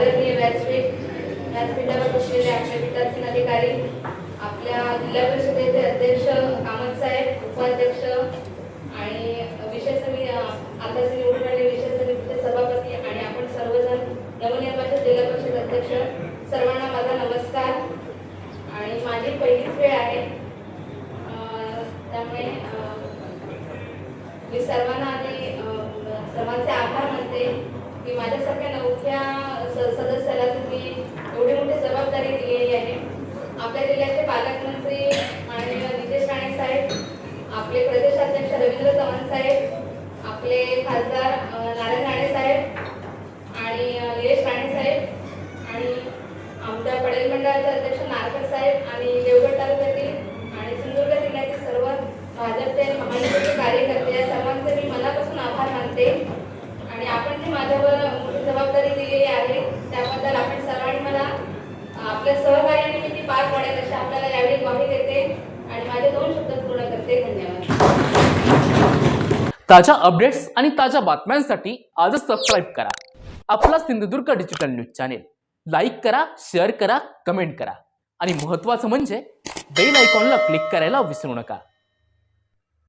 आदरणीय व्यासपीठावर बसलेले आपले पीठासीन अधिकारी, आपल्या जिल्हा परिषदेचे अध्यक्ष कामत साहेब, उपाध्यक्ष आणि आता निवडून आलेले विषय समितीचे सभापती आणि आपण सर्वजण नवनिर्वाचित जिल्हा परिषद अध्यक्ष, सर्वांना माझा नमस्कार. आणि माझी पहिलीच वेळ आहे, त्यामुळे मी सर्वांना आधी सर्वांचे आभार मानते की माझ्यासारख्या नवख्या सदस्याला तुम्ही एवढी मोठी जबाबदारी दिलेली आहे. आपल्या जिल्ह्याचे पालकमंत्री माननीय नितेश राणे साहेब, आपले प्रदेशाध्यक्ष रवींद्र चव्हाण साहेब, आपले खासदार नारायण राणे साहेब आणि निलेश राणे साहेब आणि आमच्या पडेल मंडळाचे अध्यक्ष नारकर साहेब आणि देवगड तालुक्यातील आणि सिंधुदुर्ग जिल्ह्यातील सर्व भाजपचे महायुतीचे कार्यकर्ते, या सर्वांचे मी मनापासून आभार मानते. आणि आपण जी माझ्यावर मोठी जबाबदारी दिलेली आहे त्याबद्दल आपण सर्वांनी मला आपल्या सहकार्याने मी ती पार पडेल अशी आपल्याला यावेळी ग्वाही देते आणि माझे 2 शब्द पूर्ण करते. धन्यवाद. ताज्या अपडेट्स आणि ताज्या बातम्यांसाठी आजच सबस्क्राईब करा आपला Sindhudurg digital news channel. Like करा, शेअर करा, कमेंट करा आणि महत्त्वाचं म्हणजे बेल आयकॉनला क्लिक करायला विसरू नका.